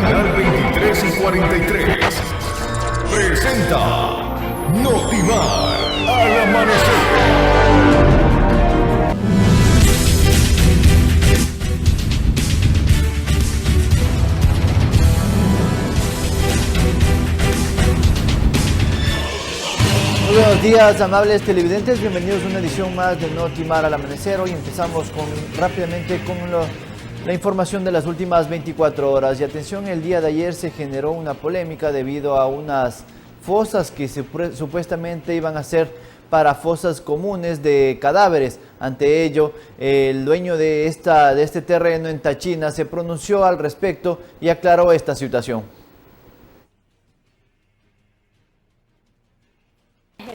Canal 23 y 43 presenta Notimar al amanecer. Muy buenos días, amables televidentes, bienvenidos a una edición más de Notimar al amanecer. Hoy empezamos rápidamente con la información de las últimas 24 horas. Y atención, el día de ayer se generó una polémica debido a unas fosas que supuestamente iban a ser para fosas comunes de cadáveres. Ante ello, el dueño de este terreno en Tachina se pronunció al respecto y aclaró esta situación.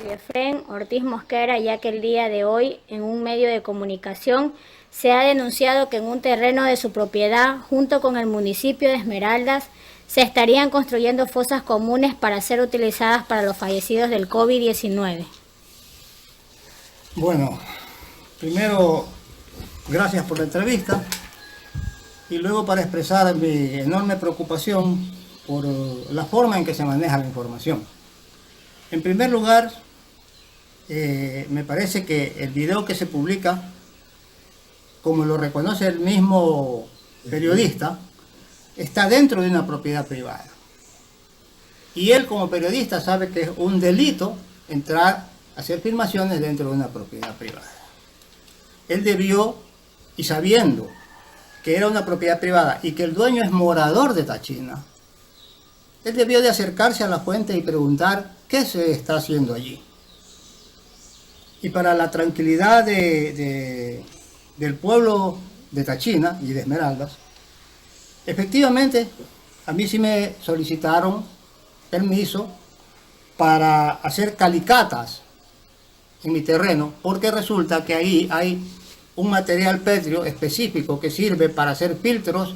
Efrén Ortiz Mosquera, ya que el día de hoy en un medio de comunicación se ha denunciado que en un terreno de su propiedad, junto con el municipio de Esmeraldas, se estarían construyendo fosas comunes para ser utilizadas para los fallecidos del COVID-19. Bueno, primero, gracias por la entrevista y luego para expresar mi enorme preocupación por la forma en que se maneja la información. En primer lugar, me parece que el video que se publica, como lo reconoce el mismo periodista, está dentro de una propiedad privada. Y él como periodista sabe que es un delito entrar a hacer filmaciones dentro de una propiedad privada. Él debió, y sabiendo que era una propiedad privada y que el dueño es morador de Tachina, él debió de acercarse a la fuente y preguntar qué se está haciendo allí. Y para la tranquilidad del pueblo de Tachina y de Esmeraldas, efectivamente, a mí sí me solicitaron permiso para hacer calicatas en mi terreno, porque resulta que ahí hay un material pétreo específico que sirve para hacer filtros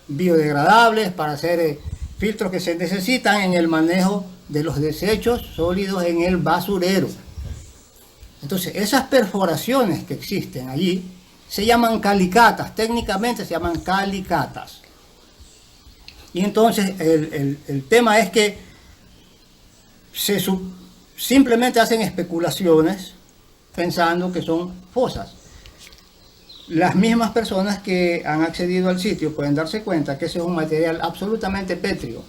biodegradables, para hacer filtros que se necesitan en el manejo de los desechos sólidos en el basurero. Entonces, esas perforaciones que existen allí se llaman calicatas, técnicamente se llaman calicatas. Y entonces el tema es que simplemente hacen especulaciones pensando que son fosas. Las mismas personas que han accedido al sitio pueden darse cuenta que ese es un material absolutamente pétreo,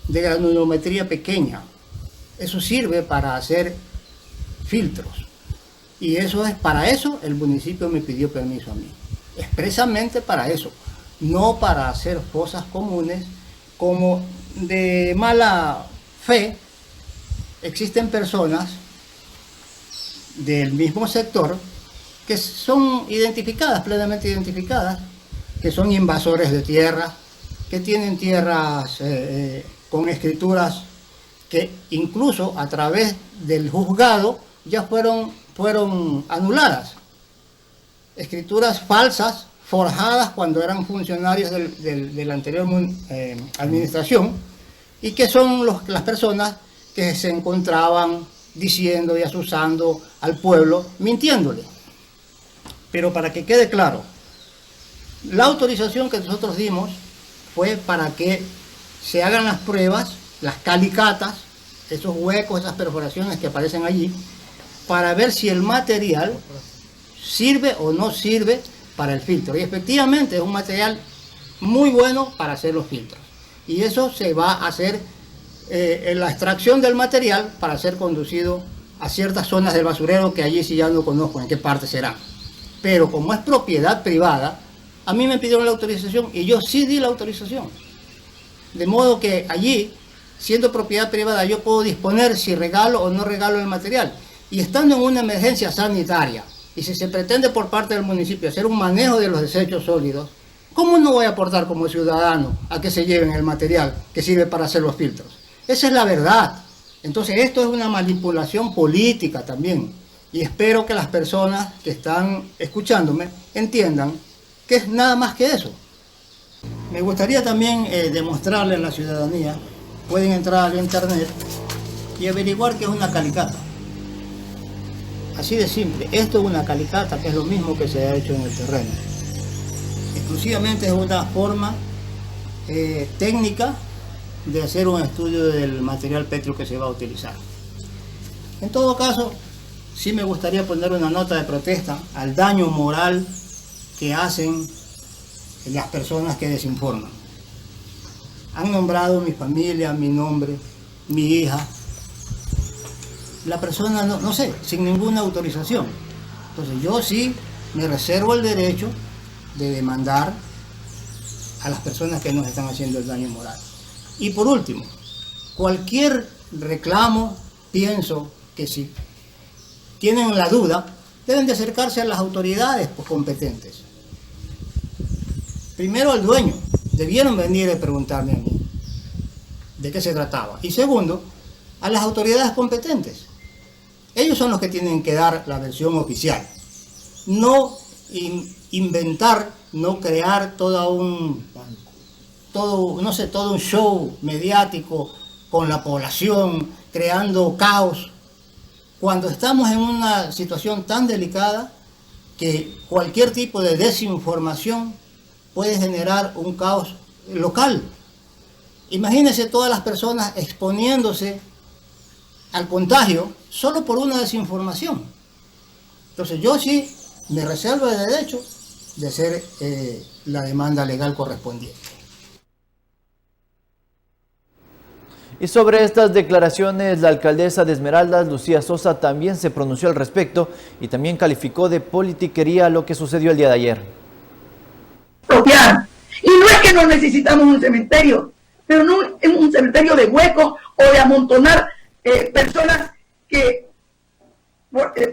de granulometría pequeña. Eso sirve para hacer filtros. Y para eso el municipio me pidió permiso a mí. Expresamente para eso. No para hacer fosas comunes como de mala fe. Existen personas del mismo sector que son identificadas, plenamente identificadas, que son invasores de tierra, que tienen tierras con escrituras que incluso a través del juzgado ya fueron anuladas. Escrituras falsas, forjadas cuando eran funcionarios de la anterior administración, y que son las personas que se encontraban diciendo y asusando al pueblo, mintiéndole. Pero para que quede claro, la autorización que nosotros dimos fue para que se hagan las pruebas, las calicatas, esos huecos, esas perforaciones que aparecen allí, para ver si el material sirve o no sirve para el filtro. Y efectivamente es un material muy bueno para hacer los filtros. Y eso se va a hacer en la extracción del material para ser conducido a ciertas zonas del basurero que allí sí ya no conozco en qué parte será. Pero como es propiedad privada, a mí me pidieron la autorización y yo sí di la autorización. De modo que allí, siendo propiedad privada, yo puedo disponer si regalo o no regalo el material. Y estando en una emergencia sanitaria, y si se pretende por parte del municipio hacer un manejo de los desechos sólidos, ¿cómo no voy a aportar como ciudadano a que se lleven el material que sirve para hacer los filtros? Esa es la verdad. Entonces esto es una manipulación política también. Y espero que las personas que están escuchándome entiendan que es nada más que eso. Me gustaría también demostrarle a la ciudadanía, pueden entrar al internet y averiguar qué es una calicata. Así de simple, esto es una calicata, que es lo mismo que se ha hecho en el terreno. Exclusivamente es una forma técnica de hacer un estudio del material pétreo que se va a utilizar. En todo caso, sí me gustaría poner una nota de protesta al daño moral que hacen las personas que desinforman. Han nombrado mi familia, mi nombre, mi hija. La persona, no sé, sin ninguna autorización. Entonces yo sí me reservo el derecho de demandar a las personas que nos están haciendo el daño moral. Y por último, cualquier reclamo, pienso que si tienen la duda, deben de acercarse a las autoridades competentes. Primero al dueño, debieron venir a preguntarme a mí de qué se trataba. Y segundo, a las autoridades competentes. Ellos son los que tienen que dar la versión oficial. No inventar, no crear todo un show mediático con la población, creando caos, cuando estamos en una situación tan delicada que cualquier tipo de desinformación puede generar un caos local. Imagínense todas las personas exponiéndose al contagio solo por una desinformación. Entonces yo sí me reservo el derecho de hacer la demanda legal correspondiente. Y sobre estas declaraciones, la alcaldesa de Esmeraldas, Lucía Sosa, también se pronunció al respecto y también calificó de politiquería lo que sucedió el día de ayer. Y no es que no necesitamos un cementerio, pero no es un cementerio de huecos o de amontonar personas que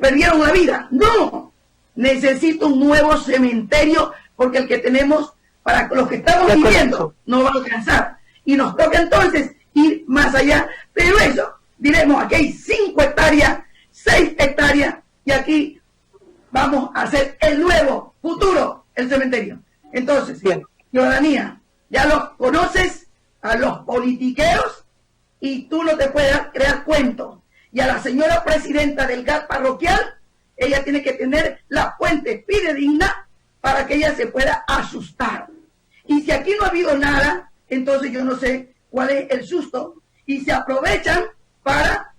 perdieron la vida. No, necesito un nuevo cementerio porque el que tenemos para los que estamos viviendo no va a alcanzar. Y nos toca entonces ir más allá. Pero eso, diremos, aquí hay 5 hectáreas, 6 hectáreas y aquí vamos a hacer el nuevo futuro, el cementerio. Entonces, ciudadanía, ya lo conoces a los politiqueros y tú no te puedes crear cuentos. Y a la señora presidenta del GAT parroquial, ella tiene que tener la fuente fidedigna para que ella se pueda asustar. Y si aquí no ha habido nada, entonces yo no sé cuál es el susto. Y se aprovechan para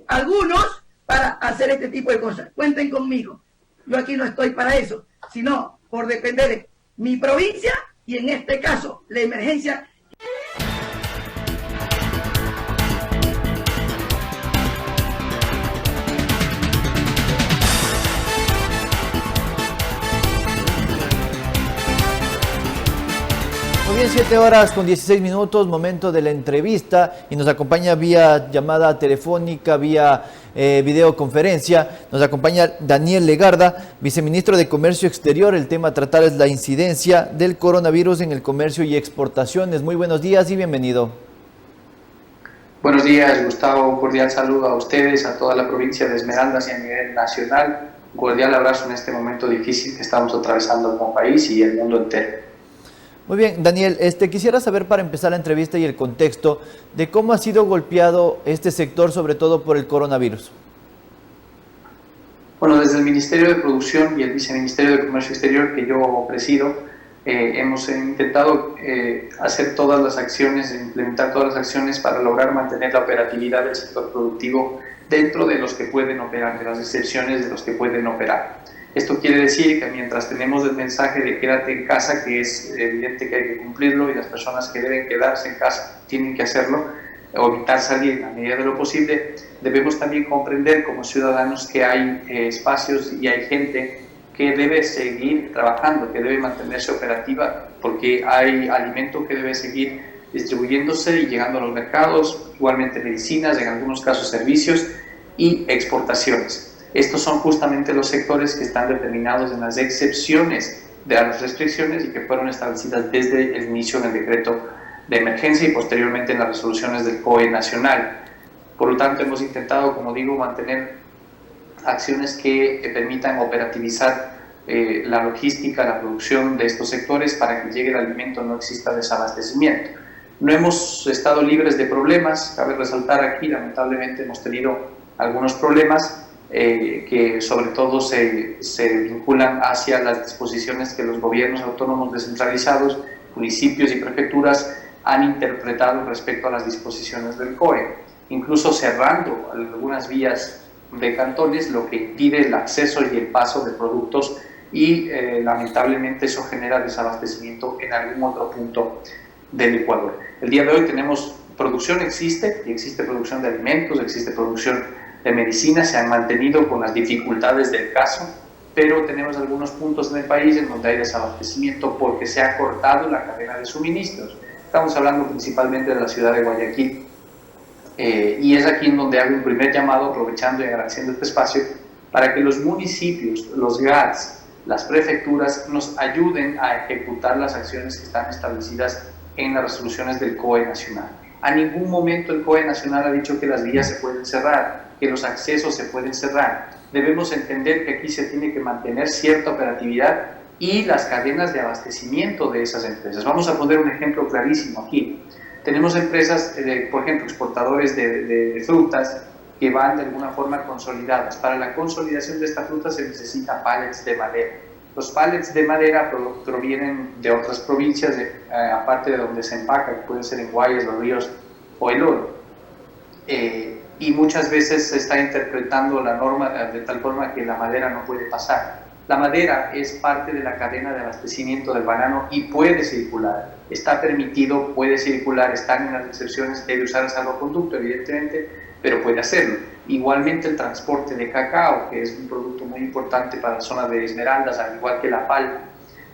algunos para hacer este tipo de cosas. Cuenten conmigo. Yo aquí no estoy para eso, sino por depender de mi provincia y en este caso la emergencia. Muy bien, 7 horas con 16 minutos, momento de la entrevista y nos acompaña vía llamada telefónica, vía videoconferencia. Nos acompaña Daniel Legarda, viceministro de Comercio Exterior. El tema a tratar es la incidencia del coronavirus en el comercio y exportaciones. Muy buenos días y bienvenido. Buenos días, Gustavo. Un cordial saludo a ustedes, a toda la provincia de Esmeraldas y a nivel nacional. Un cordial abrazo en este momento difícil que estamos atravesando como país y el mundo entero. Muy bien, Daniel, quisiera saber para empezar la entrevista y el contexto de cómo ha sido golpeado este sector, sobre todo por el coronavirus. Bueno, desde el Ministerio de Producción y el Viceministerio de Comercio Exterior que yo presido, hemos intentado hacer todas las acciones, implementar todas las acciones para lograr mantener la operatividad del sector productivo dentro de los que pueden operar, de las excepciones de los que pueden operar. Esto quiere decir que mientras tenemos el mensaje de quédate en casa, que es evidente que hay que cumplirlo y las personas que deben quedarse en casa tienen que hacerlo, o evitar salir en la medida de lo posible, debemos también comprender como ciudadanos que hay espacios y hay gente que debe seguir trabajando, que debe mantenerse operativa, porque hay alimento que debe seguir distribuyéndose y llegando a los mercados, igualmente medicinas, en algunos casos servicios y exportaciones. Estos son justamente los sectores que están determinados en las excepciones de las restricciones y que fueron establecidas desde el inicio en el decreto de emergencia y posteriormente en las resoluciones del COE nacional. Por lo tanto, hemos intentado, como digo, mantener acciones que permitan operativizar la logística, la producción de estos sectores para que llegue el alimento, no exista desabastecimiento. No hemos estado libres de problemas, cabe resaltar aquí, lamentablemente hemos tenido algunos problemas que sobre todo se vinculan hacia las disposiciones que los gobiernos autónomos descentralizados municipios y prefecturas han interpretado respecto a las disposiciones del COE, incluso cerrando algunas vías de cantones, lo que impide el acceso y el paso de productos y lamentablemente eso genera desabastecimiento en algún otro punto del Ecuador. El día de hoy tenemos producción, existe producción de alimentos, existe producción de medicinas, se han mantenido con las dificultades del caso, pero tenemos algunos puntos en el país en donde hay desabastecimiento porque se ha cortado la cadena de suministros. Estamos hablando principalmente de la ciudad de Guayaquil, y es aquí en donde hago un primer llamado, aprovechando y agradeciendo este espacio, para que los municipios, los GATS, las prefecturas nos ayuden a ejecutar las acciones que están establecidas en las resoluciones del COE nacional. A ningún momento el COE nacional ha dicho que las vías se pueden cerrar, que los accesos se pueden cerrar. Debemos entender que aquí se tiene que mantener cierta operatividad y las cadenas de abastecimiento de esas empresas. Vamos a poner un ejemplo clarísimo aquí. Tenemos empresas, por ejemplo, exportadores de frutas que van de alguna forma consolidadas. Para la consolidación de esta fruta se necesita pallets de madera. Los pallets de madera provienen de otras provincias, aparte de donde se empaca, que puede ser en Guayas, Los Ríos o El Oro. Y muchas veces se está interpretando la norma de tal forma que la madera no puede pasar. La madera es parte de la cadena de abastecimiento del banano y puede circular. Está permitido, puede circular, están en las excepciones, debe usar el salvoconducto, evidentemente, pero puede hacerlo. Igualmente el transporte de cacao, que es un producto muy importante para la zona de Esmeraldas, al igual que la palma.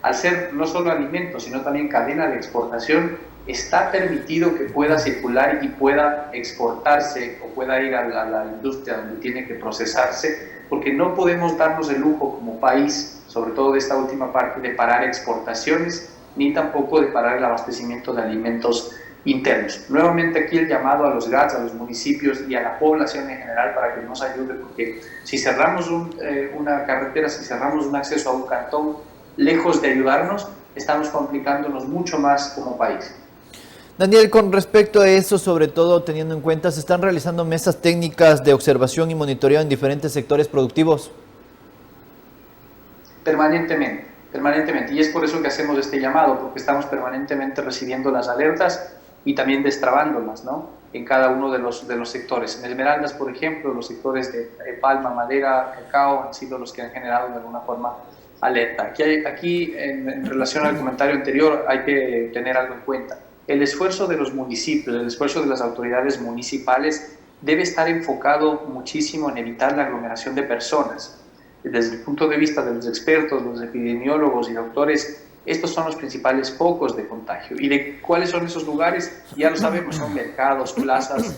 Al ser no solo alimento, sino también cadena de exportación, está permitido que pueda circular y pueda exportarse o pueda ir a la industria donde tiene que procesarse, porque no podemos darnos el lujo como país, sobre todo de esta última parte, de parar exportaciones, ni tampoco de parar el abastecimiento de alimentos internos. Nuevamente aquí el llamado a los GATS, a los municipios y a la población en general para que nos ayude, porque si cerramos una carretera, si cerramos un acceso a un cantón, lejos de ayudarnos, estamos complicándonos mucho más como país. Daniel, con respecto a eso, sobre todo teniendo en cuenta, ¿se están realizando mesas técnicas de observación y monitoreo en diferentes sectores productivos? Permanentemente. Y es por eso que hacemos este llamado, porque estamos permanentemente recibiendo las alertas y también destrabándolas, ¿no?, en cada uno de los sectores. En Esmeraldas, por ejemplo, los sectores de palma, madera, cacao han sido los que han generado de alguna forma alerta. Aquí en relación al comentario anterior, hay que tener algo en cuenta. El esfuerzo de los municipios, el esfuerzo de las autoridades municipales debe estar enfocado muchísimo en evitar la aglomeración de personas. Desde el punto de vista de los expertos, los epidemiólogos y doctores, estos son los principales focos de contagio. ¿Y de cuáles son esos lugares? Ya lo sabemos, son mercados, plazas,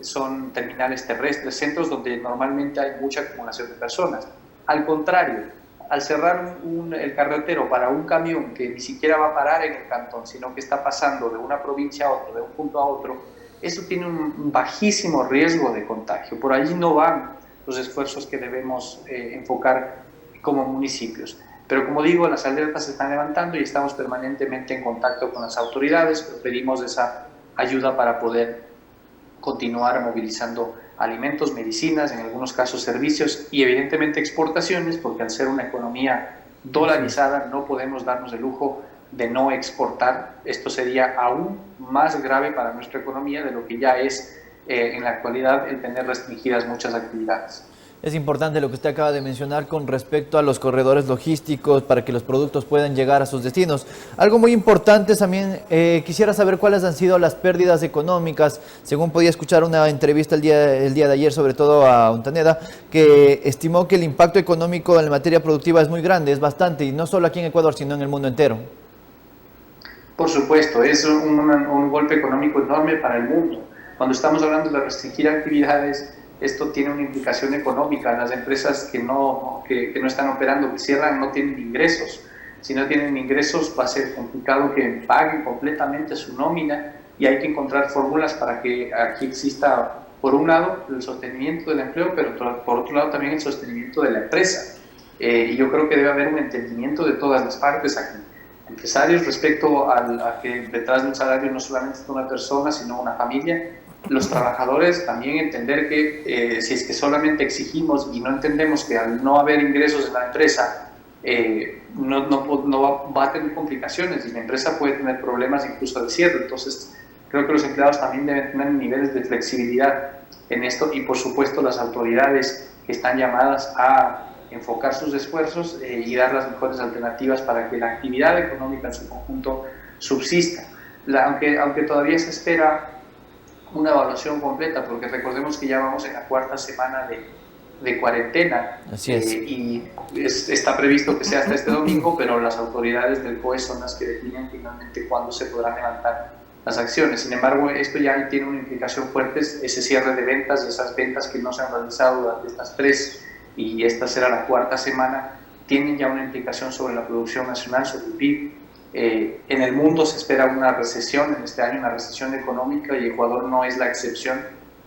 son terminales terrestres, centros donde normalmente hay mucha acumulación de personas. Al contrario, al cerrar el carretero para un camión que ni siquiera va a parar en el cantón, sino que está pasando de una provincia a otra, de un punto a otro, eso tiene un bajísimo riesgo de contagio. Por allí no van los esfuerzos que debemos enfocar como municipios. Pero como digo, las alertas se están levantando y estamos permanentemente en contacto con las autoridades, pero pedimos esa ayuda para poder continuar movilizando alimentos, medicinas, en algunos casos servicios y evidentemente exportaciones, porque al ser una economía dolarizada no podemos darnos el lujo de no exportar. Esto sería aún más grave para nuestra economía de lo que ya es en la actualidad el tener restringidas muchas actividades. Es importante lo que usted acaba de mencionar con respecto a los corredores logísticos para que los productos puedan llegar a sus destinos. Algo muy importante también, quisiera saber cuáles han sido las pérdidas económicas. Según podía escuchar una entrevista el día de ayer, sobre todo a Ontaneda, que estimó que el impacto económico en la materia productiva es muy grande, es bastante, y no solo aquí en Ecuador, sino en el mundo entero. Por supuesto, es un golpe económico enorme para el mundo. Cuando estamos hablando de restringir actividades, esto tiene una implicación económica. Las empresas que no están operando, que cierran, no tienen ingresos. Si no tienen ingresos, va a ser complicado que paguen completamente su nómina y hay que encontrar fórmulas para que aquí exista, por un lado, el sostenimiento del empleo, pero por otro lado también el sostenimiento de la empresa. Y yo creo que debe haber un entendimiento de todas las partes aquí. Empresarios respecto a que detrás de un salario no solamente está una persona, sino una familia. Los trabajadores también entender que si es que solamente exigimos y no entendemos que al no haber ingresos en la empresa va a tener complicaciones y la empresa puede tener problemas incluso de cierre. Entonces, creo que los empleados también deben tener niveles de flexibilidad en esto y, por supuesto, las autoridades que están llamadas a enfocar sus esfuerzos y dar las mejores alternativas para que la actividad económica en su conjunto subsista. Aunque todavía se espera una evaluación completa, porque recordemos que ya vamos en la cuarta semana de cuarentena. Así es. Y está previsto que sea hasta este domingo, pero las autoridades del COE son las que definen finalmente cuándo se podrán levantar las acciones. Sin embargo, esto ya tiene una implicación fuerte, ese cierre de ventas, esas ventas que no se han realizado durante estas 3 y esta será la cuarta semana, tienen ya una implicación sobre la producción nacional, sobre el PIB. En el mundo se espera una recesión en este año, una recesión económica, y Ecuador no es la excepción.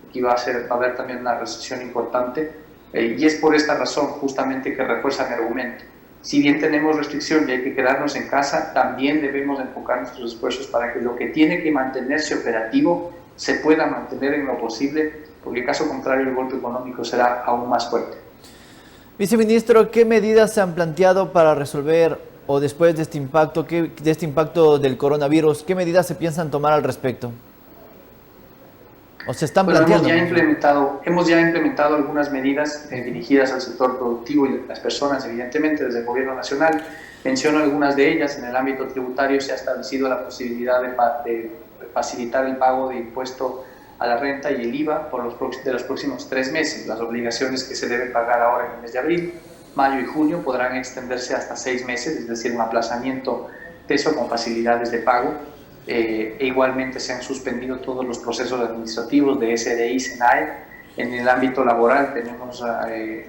Aquí va a haber también una recesión importante, y es por esta razón justamente que refuerza mi argumento. Si bien tenemos restricción y hay que quedarnos en casa, también debemos enfocar nuestros esfuerzos para que lo que tiene que mantenerse operativo se pueda mantener en lo posible, porque en caso contrario el golpe económico será aún más fuerte. Viceministro, ¿qué medidas se han planteado para resolver o después de este impacto del coronavirus, qué medidas se piensan tomar al respecto? ¿O se están planteando? Hemos ya implementado algunas medidas dirigidas al sector productivo y a las personas, evidentemente, desde el Gobierno Nacional. Menciono algunas de ellas. En el ámbito tributario se ha establecido la posibilidad de facilitar el pago de impuesto a la renta y el IVA de los próximos 3 meses. Las obligaciones que se deben pagar ahora en el mes de abril, mayo y junio podrán extenderse hasta 6 meses, es decir, un aplazamiento de eso con facilidades de pago. Igualmente se han suspendido todos los procesos administrativos de SDI, SENAE. En el ámbito laboral tenemos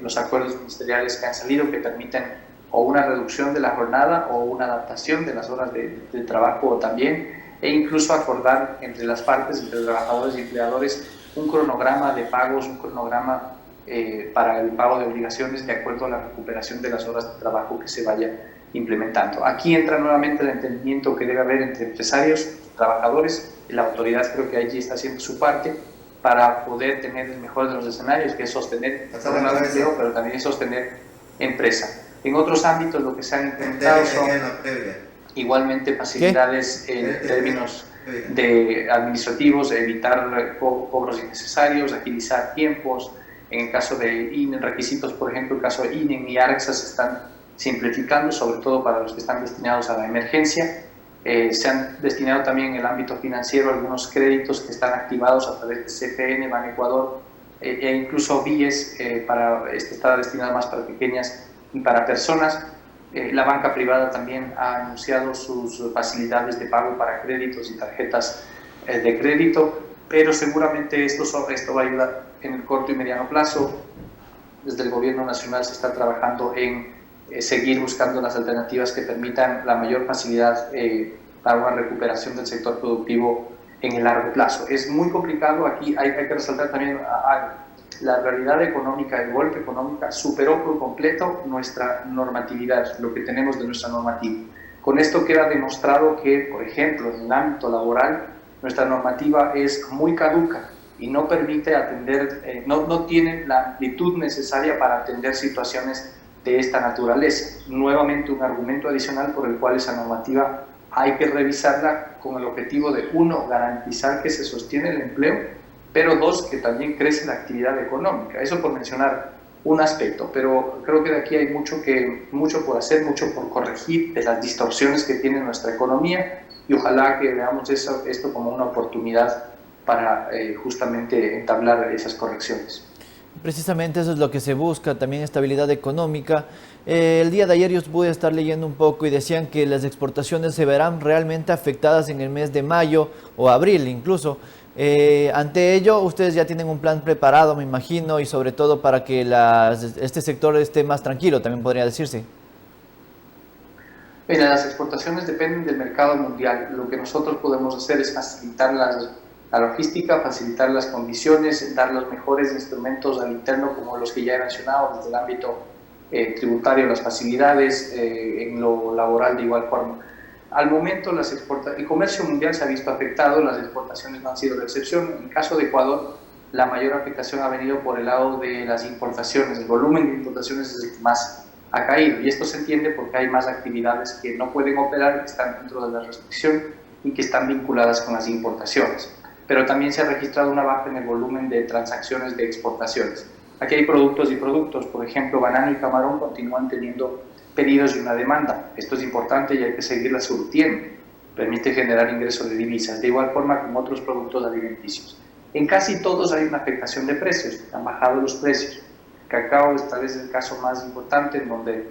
los acuerdos ministeriales que han salido que permiten o una reducción de la jornada o una adaptación de las horas de trabajo también, e incluso acordar entre las partes, entre trabajadores y empleadores, un cronograma de pagos, un cronograma para el pago de obligaciones de acuerdo a la recuperación de las horas de trabajo que se vaya implementando. Aquí entra nuevamente el entendimiento que debe haber entre empresarios, trabajadores, y la autoridad creo que allí está haciendo su parte para poder tener el mejor de los escenarios, que es sostener el empleo, pero también es sostener empresa. En otros ámbitos lo que se han implementado son igualmente facilidades en términos de administrativos, evitar cobros innecesarios, agilizar tiempos. En el caso de requisitos, por ejemplo, el caso de INEM y ARCSA se están simplificando, sobre todo para los que están destinados a la emergencia. Se han destinado también en el ámbito financiero algunos créditos que están activados a través de CFN, Ban Ecuador, e incluso BIES, este está destinado más para pequeñas y para personas. La banca privada también ha anunciado sus facilidades de pago para créditos y tarjetas de crédito, pero seguramente esto va a ayudar en el corto y mediano plazo. Desde el Gobierno Nacional se está trabajando en seguir buscando las alternativas que permitan la mayor facilidad para una recuperación del sector productivo en el largo plazo. Es muy complicado, aquí hay que resaltar también algo. La realidad económica, el golpe económico superó por completo nuestra normatividad, lo que tenemos de nuestra normativa. Con esto queda demostrado que, por ejemplo, en el ámbito laboral, nuestra normativa es muy caduca y no permite atender, no tiene la amplitud necesaria para atender situaciones de esta naturaleza. Nuevamente un argumento adicional por el cual esa normativa hay que revisarla con el objetivo de, 1, garantizar que se sostiene el empleo, pero 2, que también crece la actividad económica. Eso por mencionar un aspecto, pero creo que de aquí hay mucho por hacer, mucho por corregir de las distorsiones que tiene nuestra economía, y ojalá que veamos esto como una oportunidad para justamente entablar esas correcciones. Precisamente eso es lo que se busca, también estabilidad económica. El día de ayer yo pude estar leyendo un poco y decían que las exportaciones se verán realmente afectadas en el mes de mayo o abril incluso. Ante ello, ustedes ya tienen un plan preparado, me imagino, y sobre todo para que este sector esté más tranquilo, también podría decirse. Mira, las exportaciones dependen del mercado mundial. Lo que nosotros podemos hacer es facilitar la logística, facilitar las condiciones, dar los mejores instrumentos al interno, como los que ya he mencionado, desde el ámbito tributario, las facilidades, en lo laboral de igual forma. Al momento el comercio mundial se ha visto afectado, las exportaciones no han sido la excepción. En el caso de Ecuador, la mayor afectación ha venido por el lado de las importaciones. El volumen de importaciones es el que más ha caído. Y esto se entiende porque hay más actividades que no pueden operar, que están dentro de la restricción y que están vinculadas con las importaciones. Pero también se ha registrado una baja en el volumen de transacciones de exportaciones. Aquí hay productos y productos, por ejemplo, banano y camarón continúan teniendo pedidos y una demanda. Esto es importante y hay que seguirla surtiendo. Permite generar ingresos de divisas, de igual forma como otros productos alimenticios. En casi todos hay una afectación de precios, han bajado los precios. Cacao es tal vez el caso más importante, en donde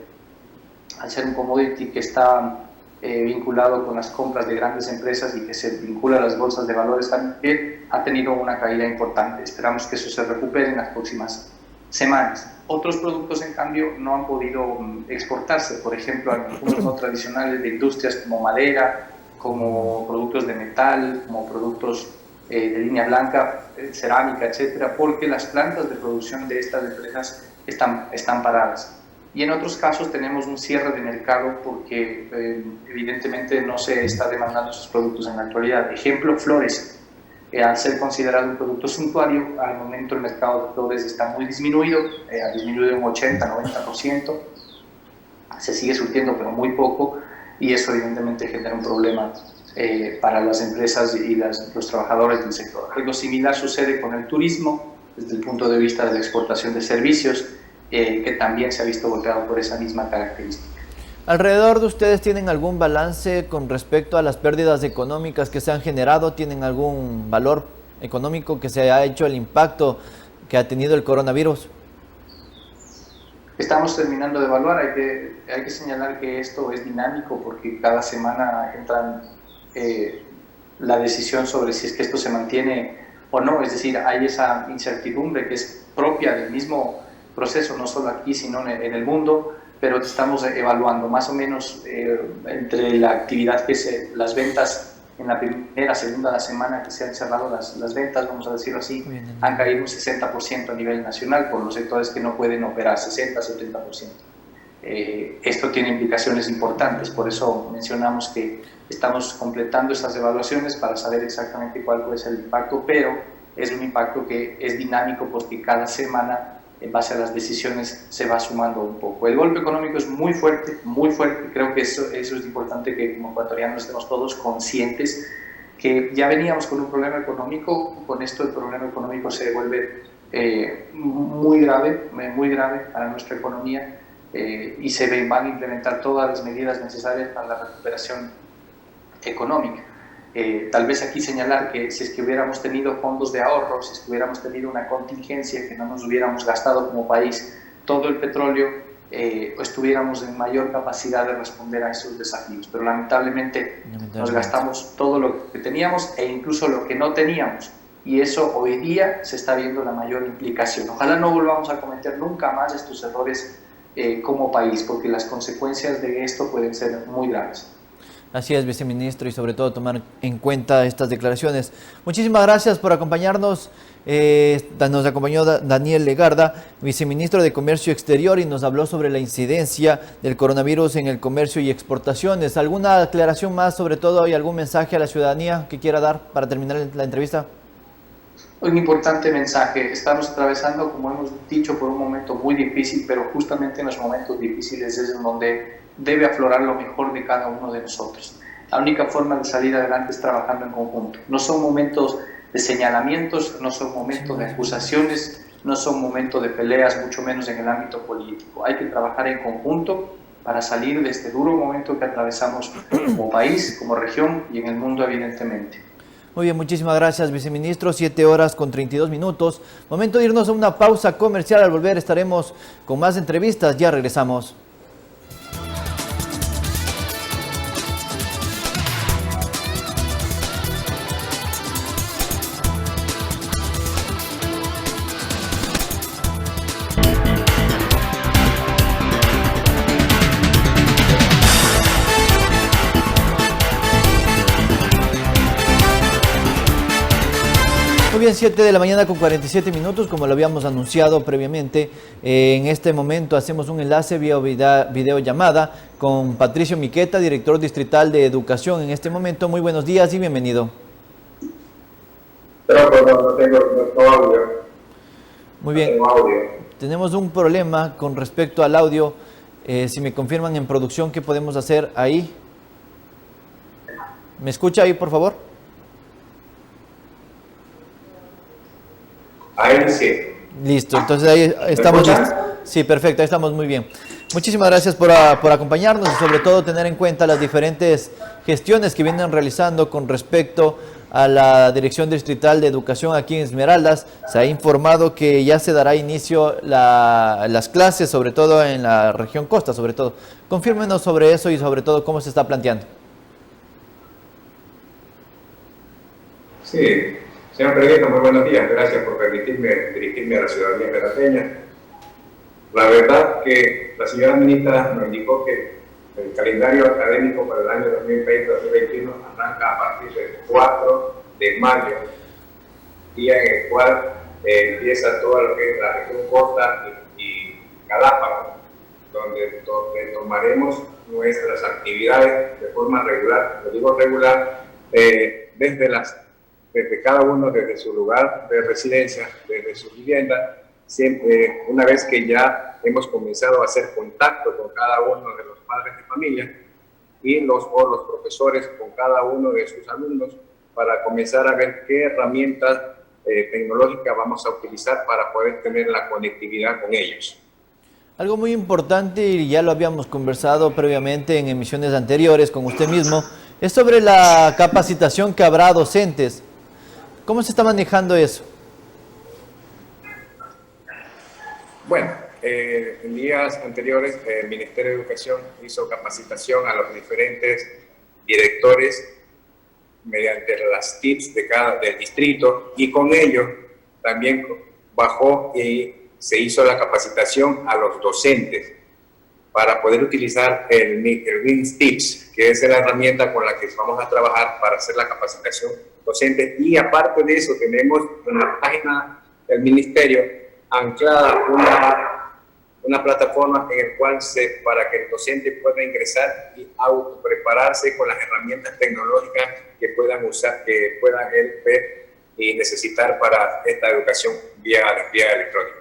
al ser un commodity que está vinculado con las compras de grandes empresas y que se vincula a las bolsas de valores también, ha tenido una caída importante. Esperamos que eso se recupere en las próximas semanas. Otros productos, en cambio, no han podido exportarse. Por ejemplo, algunos no tradicionales de industrias como madera, como productos de metal, como productos de línea blanca, cerámica, etcétera, porque las plantas de producción de estas empresas están paradas. Y en otros casos tenemos un cierre de mercado porque evidentemente no se está demandando esos productos en la actualidad. Ejemplo, flores. Al ser considerado un producto suntuario, al momento el mercado de flores está muy disminuido, ha disminuido un 80-90%, se sigue surtiendo pero muy poco, y eso evidentemente genera un problema para las empresas y los trabajadores del sector. Algo similar sucede con el turismo, desde el punto de vista de la exportación de servicios, que también se ha visto golpeado por esa misma característica. ¿Alrededor de ustedes tienen algún balance con respecto a las pérdidas económicas que se han generado? ¿Tienen algún valor económico que se ha hecho el impacto que ha tenido el coronavirus? Estamos terminando de evaluar. Hay que señalar que esto es dinámico porque cada semana entran la decisión sobre si es que esto se mantiene o no. Es decir, hay esa incertidumbre que es propia del mismo proceso, no solo aquí, sino en el mundo, pero estamos evaluando más o menos entre la actividad las ventas en la primera, segunda semana que se han cerrado las ventas, vamos a decirlo así, han caído un 60% a nivel nacional por los sectores que no pueden operar, 60-70%. Esto tiene implicaciones importantes, por eso mencionamos que estamos completando estas evaluaciones para saber exactamente cuál puede ser el impacto, pero es un impacto que es dinámico porque cada semana, en base a las decisiones, se va sumando un poco. El golpe económico es muy fuerte, creo que eso es importante que como ecuatorianos estemos todos conscientes que ya veníamos con un problema económico, con esto el problema económico se vuelve muy grave para nuestra economía y se van a implementar todas las medidas necesarias para la recuperación económica. Tal vez aquí señalar que si es que hubiéramos tenido fondos de ahorro, si es que hubiéramos tenido una contingencia, que no nos hubiéramos gastado como país todo el petróleo, estuviéramos en mayor capacidad de responder a esos desafíos. Pero lamentablemente nos gastamos todo lo que teníamos e incluso lo que no teníamos. Y eso hoy día se está viendo la mayor implicación. Ojalá no volvamos a cometer nunca más estos errores como país, porque las consecuencias de esto pueden ser muy graves. Así es, viceministro, y sobre todo tomar en cuenta estas declaraciones. Muchísimas gracias por acompañarnos. Nos acompañó Daniel Legarda, viceministro de Comercio Exterior, y nos habló sobre la incidencia del coronavirus en el comercio y exportaciones. ¿Alguna aclaración más, sobre todo, y algún mensaje a la ciudadanía que quiera dar para terminar la entrevista? Un importante mensaje. Estamos atravesando, como hemos dicho, por un momento muy difícil, pero justamente en los momentos difíciles es en donde debe aflorar lo mejor de cada uno de nosotros. La única forma de salir adelante es trabajando en conjunto. No son momentos de señalamientos, no son momentos de acusaciones, no son momentos de peleas, mucho menos en el ámbito político. Hay que trabajar en conjunto para salir de este duro momento que atravesamos como país, como región y en el mundo, evidentemente. Muy bien, muchísimas gracias, viceministro. 7:32. Momento de irnos a una pausa comercial. Al volver estaremos con más entrevistas. Ya regresamos. Muy bien, 7 de la mañana con 47 minutos, como lo habíamos anunciado previamente. En este momento hacemos un enlace vía videollamada con Patricio Miqueta, director distrital de Educación. En este momento, muy buenos días y bienvenido. Pero no tengo audio. Muy bien, tenemos un problema con respecto al audio. Si me confirman en producción, ¿qué podemos hacer ahí? ¿Me escucha ahí, por favor? Ahí sí. Listo, entonces ahí estamos escuchan? listos. Sí, perfecto, ahí estamos muy bien. Muchísimas gracias por acompañarnos y sobre todo tener en cuenta las diferentes gestiones que vienen realizando con respecto a la Dirección Distrital de Educación aquí en Esmeraldas. Se ha informado que ya se dará inicio las clases, sobre todo en la región costa, sobre todo. Confírmenos sobre eso y sobre todo cómo se está planteando. Sí, señor Presidente, muy buenos días. Gracias por permitirme dirigirme a la ciudadanía esmeraldeña. La verdad que la señora ministra nos indicó que el calendario académico para el año 2020-2021 arranca a partir del 4 de mayo, día en el cual empieza todo lo que es la región costa y Galápagos, donde tomaremos nuestras actividades de forma regular. Lo digo regular, desde cada uno, desde su lugar de residencia, desde su vivienda, siempre, una vez que ya hemos comenzado a hacer contacto con cada uno de los padres de familia y los profesores con cada uno de sus alumnos, para comenzar a ver qué herramientas tecnológicas vamos a utilizar para poder tener la conectividad con ellos. Algo muy importante, y ya lo habíamos conversado previamente en emisiones anteriores con usted mismo, es sobre la capacitación que habrá a docentes. ¿Cómo se está manejando eso? Bueno, en días anteriores el Ministerio de Educación hizo capacitación a los diferentes directores mediante las TICs del distrito, y con ello también bajó y se hizo la capacitación a los docentes para poder utilizar el WinTips, que es la herramienta con la que vamos a trabajar para hacer la capacitación docente. Y aparte de eso, tenemos en la página del Ministerio anclada una plataforma en la cual para que el docente pueda ingresar y autoprepararse con las herramientas tecnológicas que puedan usar, que puedan él ver y necesitar para esta educación vía electrónica.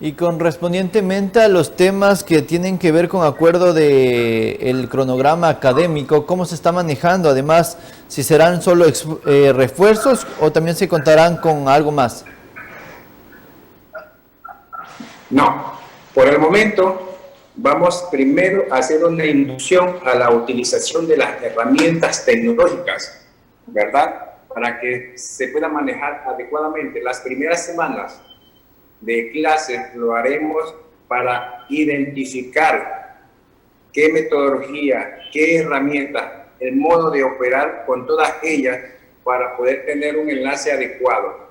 Y correspondientemente a los temas que tienen que ver con acuerdo del cronograma académico, ¿cómo se está manejando? Además, si serán solo refuerzos o también se contarán con algo más. No, por el momento vamos primero a hacer una inducción a la utilización de las herramientas tecnológicas, ¿verdad? Para que se pueda manejar adecuadamente. Las primeras semanas de clases lo haremos para identificar qué metodología, qué herramientas, el modo de operar con todas ellas para poder tener un enlace adecuado.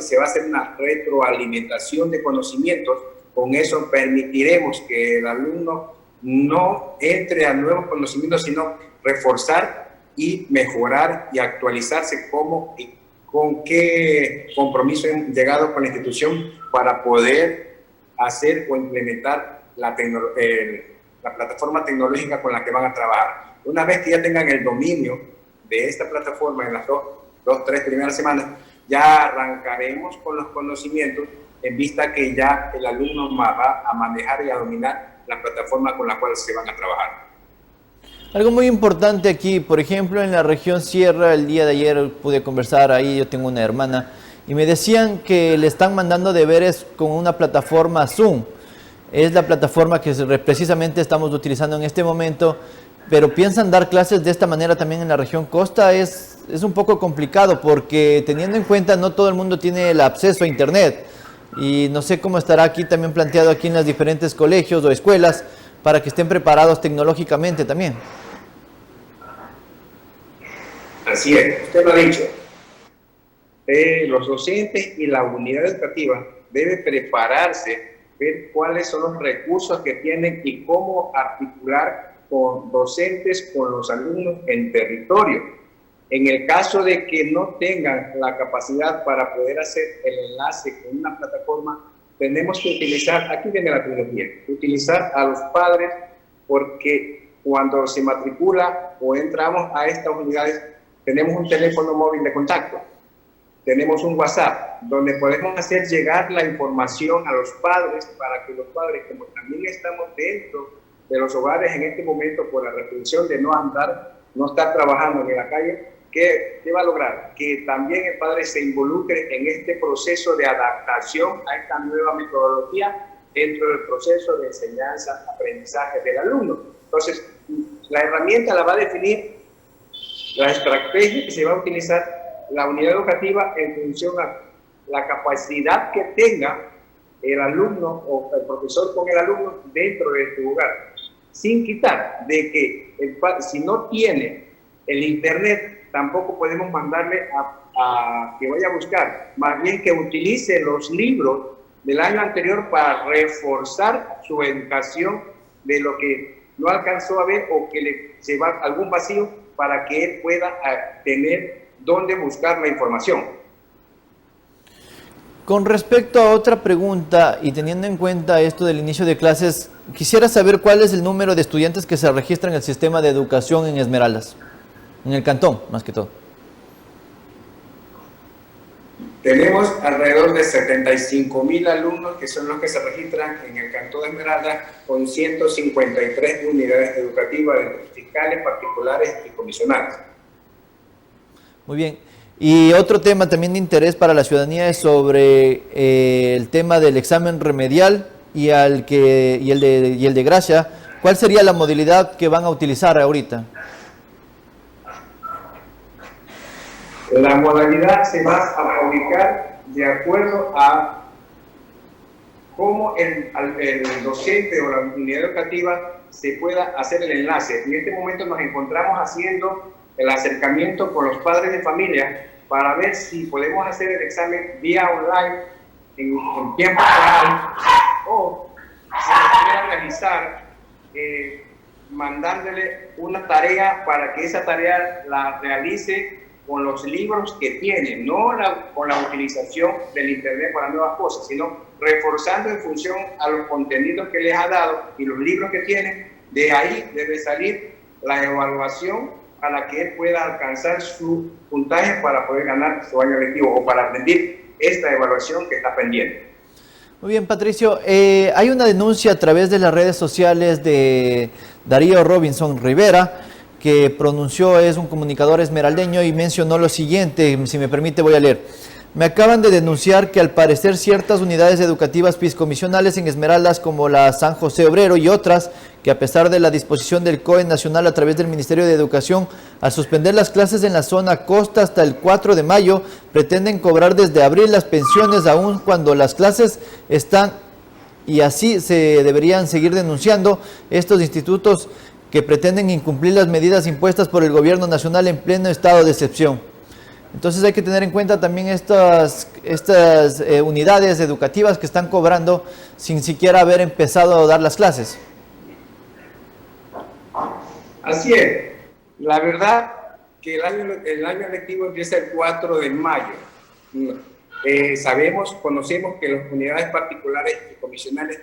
Se va a hacer una retroalimentación de conocimientos. Con eso permitiremos que el alumno no entre a nuevos conocimientos, sino reforzar y mejorar y actualizarse cómo y con qué compromiso han llegado con la institución para poder hacer o implementar la plataforma tecnológica con la que van a trabajar. Una vez que ya tengan el dominio de esta plataforma en las tres primeras semanas, ya arrancaremos con los conocimientos en vista que ya el alumno va a manejar y a dominar la plataforma con la cual se van a trabajar. Algo muy importante aquí, por ejemplo, en la región Sierra, el día de ayer pude conversar ahí, yo tengo una hermana, y me decían que le están mandando deberes con una plataforma Zoom. Es la plataforma que precisamente estamos utilizando en este momento, pero piensan dar clases de esta manera también en la región costa. Es un poco complicado porque teniendo en cuenta no todo el mundo tiene el acceso a internet, y no sé cómo estará aquí también planteado aquí en los diferentes colegios o escuelas para que estén preparados tecnológicamente también. Así es, usted lo ha dicho. Los docentes y la unidad educativa deben prepararse, ver cuáles son los recursos que tienen y cómo articular con docentes, con los alumnos en territorio. En el caso de que no tengan la capacidad para poder hacer el enlace con una plataforma, tenemos que utilizar, aquí viene la tecnología, utilizar a los padres, porque cuando se matricula o entramos a estas unidades, tenemos un teléfono móvil de contacto. tenemos un WhatsApp donde podemos hacer llegar la información a los padres para que los padres, como también estamos dentro de los hogares en este momento por la restricción de no estar trabajando en la calle, ¿qué va a lograr? Que también el padre se involucre en este proceso de adaptación a esta nueva metodología dentro del proceso de enseñanza, aprendizaje del alumno. Entonces, la herramienta la va a definir la estrategia que se va a utilizar la unidad educativa en función a la capacidad que tenga el alumno o el profesor con el alumno dentro de su hogar, sin quitar de que si no tiene el internet, tampoco podemos mandarle a que vaya a buscar, más bien que utilice los libros del año anterior para reforzar su educación de lo que no alcanzó a ver o que le lleva algún vacío para que él pueda tener dónde buscar la información. Con respecto a otra pregunta y teniendo en cuenta esto del inicio de clases, quisiera saber cuál es el número de estudiantes que se registran en el sistema de educación en Esmeraldas, en el cantón, más que todo. Tenemos alrededor de 75,000 alumnos que son los que se registran en el cantón de Esmeraldas con 153 unidades educativas de fiscales, particulares y comisionados. Muy bien. Y otro tema también de interés para la ciudadanía es sobre el tema del examen remedial y el de gracia. ¿Cuál sería la modalidad que van a utilizar ahorita? La modalidad se va a ubicar de acuerdo a cómo el docente o la unidad educativa se pueda hacer el enlace. En este momento nos encontramos haciendo el acercamiento con los padres de familia para ver si podemos hacer el examen vía online en tiempo real o se puede realizar mandándole una tarea para que esa tarea la realice con los libros que tiene, no con la utilización del internet para nuevas cosas, sino reforzando en función a los contenidos que les ha dado y los libros que tiene. De ahí debe salir la evaluación para que él pueda alcanzar su puntaje para poder ganar su año lectivo o para rendir esta evaluación que está pendiente. Muy bien, Patricio. Hay una denuncia a través de las redes sociales de Darío Robinson Rivera, que pronunció, es un comunicador esmeraldeño y mencionó lo siguiente, si me permite voy a leer. Me acaban de denunciar que al parecer ciertas unidades educativas piscomisionales en Esmeraldas como la San José Obrero y otras, que a pesar de la disposición del COE nacional a través del Ministerio de Educación, al suspender las clases en la zona costa hasta el 4 de mayo, pretenden cobrar desde abril las pensiones aún cuando las clases están, y así se deberían seguir denunciando estos institutos que pretenden incumplir las medidas impuestas por el gobierno nacional en pleno estado de excepción. Entonces hay que tener en cuenta también estas unidades educativas que están cobrando sin siquiera haber empezado a dar las clases. Así es. La verdad que el año lectivo empieza el 4 de mayo. Conocemos que las unidades particulares y comisionales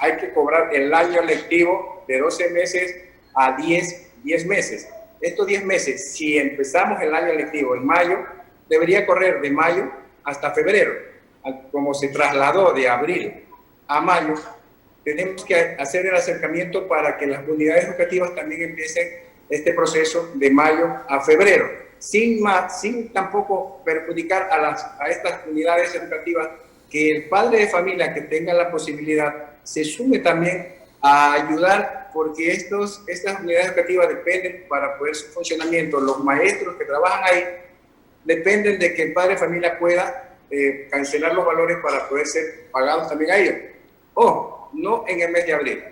hay que cobrar el año lectivo de 12 meses a 10 meses. Estos 10 meses, si empezamos el año lectivo en mayo, debería correr de mayo hasta febrero. Como se trasladó de abril a mayo, tenemos que hacer el acercamiento para que las unidades educativas también empiecen este proceso de mayo a febrero, sin tampoco perjudicar a estas unidades educativas, que el padre de familia que tenga la posibilidad se sume también a ayudar, porque estas unidades educativas dependen para poder su funcionamiento. Los maestros que trabajan ahí dependen de que el padre de familia pueda cancelar los valores para poder ser pagados también a ellos. No en el mes de abril.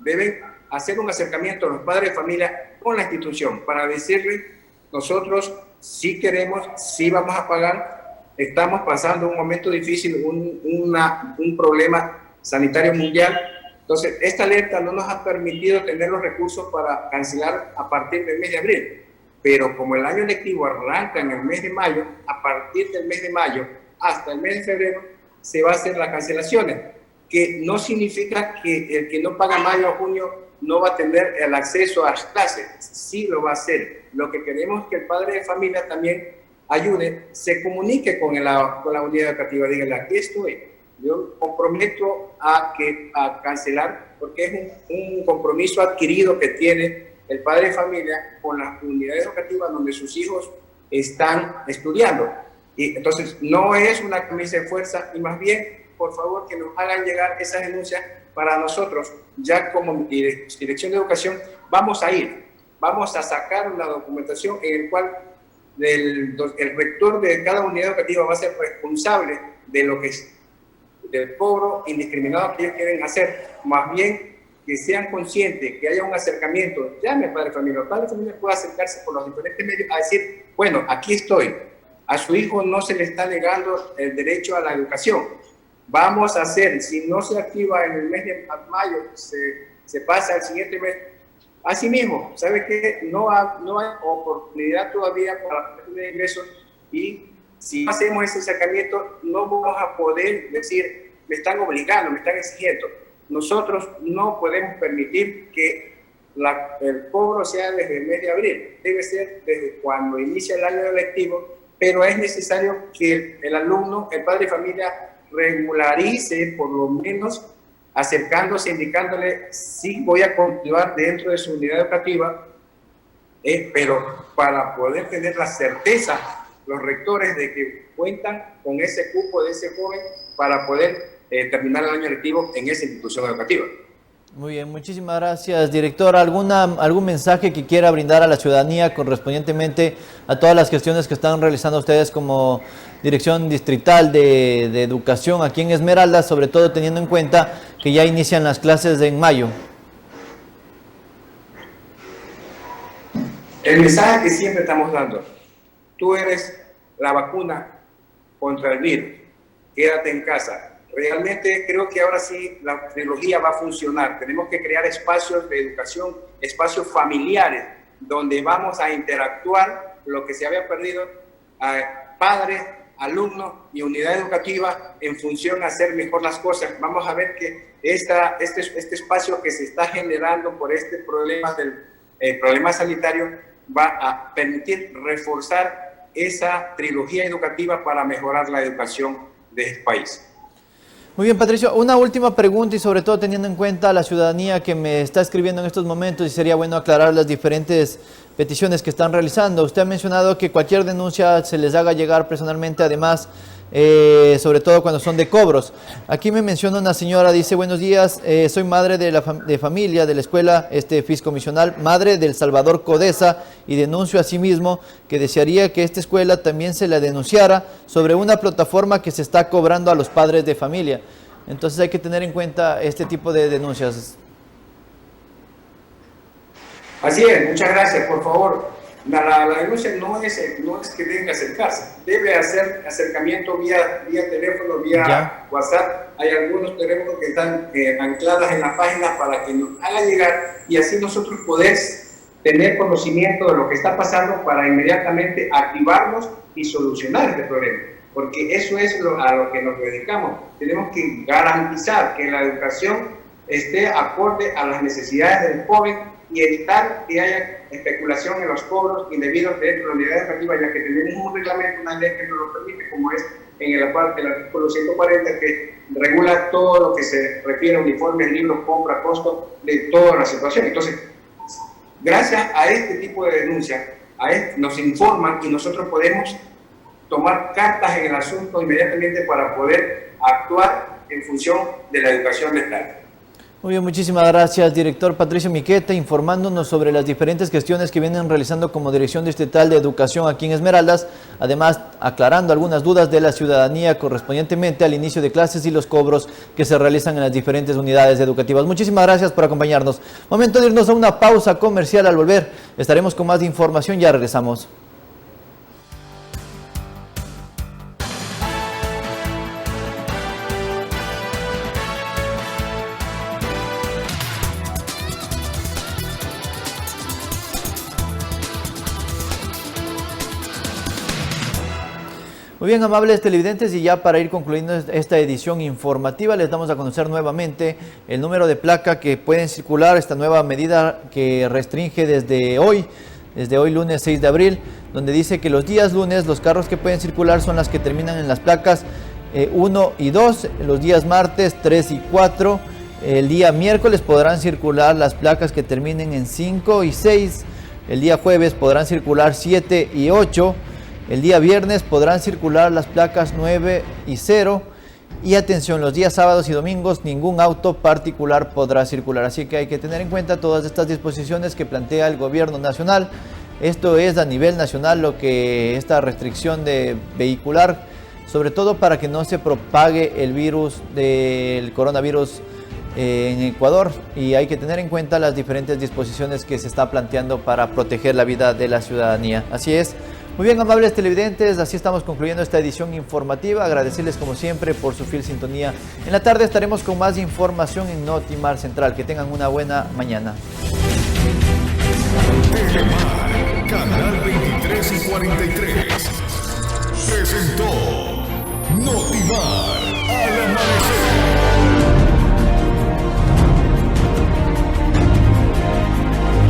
Deben hacer un acercamiento a los padres de familia con la institución para decirle: nosotros sí queremos, sí vamos a pagar, estamos pasando un momento difícil, un problema sanitario mundial. Entonces, esta alerta no nos ha permitido tener los recursos para cancelar a partir del mes de abril. Pero como el año lectivo arranca en el mes de mayo, a partir del mes de mayo hasta el mes de febrero se va a hacer las cancelaciones, que no significa que el que no paga mayo o junio no va a tener el acceso a las clases. Sí lo va a hacer. Lo que queremos es que el padre de familia también ayude, se comunique con la unidad educativa, dígale, aquí estoy. Yo comprometo a cancelar, porque es un compromiso adquirido que tiene el padre de familia con la unidad educativa donde sus hijos están estudiando. Y entonces no es una camisa de fuerza, y más bien, por favor, que nos hagan llegar esas denuncias para nosotros, ya como Dirección de Educación, vamos a sacar una documentación en el cual el rector de cada unidad educativa va a ser responsable de lo que es del cobro indiscriminado que ellos quieren hacer, más bien que sean conscientes, que haya un acercamiento, llame al padre de familia, el padre de familia puede acercarse por los diferentes medios a decir, bueno, aquí estoy, a su hijo no se le está negando el derecho a la educación, vamos a hacer, si no se activa en el mes de mayo, se pasa al siguiente mes. Asimismo, ¿sabe qué? No hay oportunidad todavía para tener ingresos, y si no hacemos ese acercamiento no vamos a poder decir, me están obligando, me están exigiendo. Nosotros no podemos permitir que el cobro sea desde el mes de abril, debe ser desde cuando inicia el año lectivo, pero es necesario que el alumno, el padre de familia, regularice por lo menos acercándose, indicándole sí voy a continuar dentro de su unidad educativa, pero para poder tener la certeza los rectores de que cuentan con ese cupo de ese joven para poder terminar el año lectivo en esa institución educativa. Muy bien, muchísimas gracias, director. ¿Algún mensaje que quiera brindar a la ciudadanía correspondientemente a todas las gestiones que están realizando ustedes como Dirección Distrital de Educación aquí en Esmeraldas, sobre todo teniendo en cuenta que ya inician las clases en mayo? El mensaje que siempre estamos dando: tú eres la vacuna contra el virus, quédate en casa. Realmente creo que ahora sí la tecnología va a funcionar. Tenemos que crear espacios de educación, espacios familiares, donde vamos a interactuar lo que se había perdido a padres, alumnos y unidad educativa en función a hacer mejor las cosas. Vamos a ver que este espacio que se está generando por este problema del problema sanitario va a permitir reforzar esa trilogía educativa para mejorar la educación de este país. Muy bien, Patricio, una última pregunta y sobre todo teniendo en cuenta a la ciudadanía que me está escribiendo en estos momentos, y sería bueno aclarar las diferentes peticiones que están realizando. Usted ha mencionado que cualquier denuncia se les haga llegar personalmente, además, sobre todo cuando son de cobros. Aquí me menciona una señora, dice: buenos días, soy madre de familia de la escuela fiscomisional Madre del Salvador Codesa, y denuncio asimismo que desearía que esta escuela también se la denunciara sobre una plataforma que se está cobrando a los padres de familia. Entonces hay que tener en cuenta este tipo de denuncias. Así es, muchas gracias. Por favor, la denuncia no es que deben acercarse, debe hacer acercamiento vía teléfono, vía WhatsApp. Hay algunos teléfonos que están ancladas en la página para que nos hagan llegar, y así nosotros poder tener conocimiento de lo que está pasando para inmediatamente activarnos y solucionar este problema, porque eso es a lo que nos dedicamos. Tenemos que garantizar que la educación esté acorde a las necesidades del joven y evitar que haya especulación en los cobros indebidos dentro de la unidad educativa, ya que tenemos un reglamento, una ley que nos lo permite, como es en el artículo 140, que regula todo lo que se refiere a uniformes, libros, compra, costo de toda la situación. Entonces, gracias a este tipo de denuncias, nos informan y nosotros podemos tomar cartas en el asunto inmediatamente para poder actuar en función de la educación del Estado. Muy bien, muchísimas gracias, director Patricio Miqueta, informándonos sobre las diferentes gestiones que vienen realizando como Dirección Distrital de Educación aquí en Esmeraldas, además aclarando algunas dudas de la ciudadanía correspondientemente al inicio de clases y los cobros que se realizan en las diferentes unidades educativas. Muchísimas gracias por acompañarnos. Momento de irnos a una pausa comercial. Al volver estaremos con más información, ya regresamos. Muy bien, amables televidentes, y ya para ir concluyendo esta edición informativa, les damos a conocer nuevamente el número de placa que pueden circular, esta nueva medida que restringe desde hoy lunes 6 de abril, donde dice que los días lunes los carros que pueden circular son las que terminan en las placas 1 y 2, los días martes 3 y 4, el día miércoles podrán circular las placas que terminen en 5 y 6, el día jueves podrán circular 7 y 8, el día viernes podrán circular las placas 9 y 0, y atención, los días sábados y domingos ningún auto particular podrá circular. Así que hay que tener en cuenta todas estas disposiciones que plantea el gobierno nacional. Esto es a nivel nacional lo que esta restricción de vehicular, sobre todo para que no se propague el virus del coronavirus en Ecuador, y hay que tener en cuenta las diferentes disposiciones que se está planteando para proteger la vida de la ciudadanía. Así es. Muy bien, amables televidentes, así estamos concluyendo esta edición informativa. Agradecerles como siempre por su fiel sintonía. En la tarde estaremos con más información en Notimar Central. Que tengan una buena mañana. Telemar, Canal 23 y 43. Presentó Notimar al amanecer.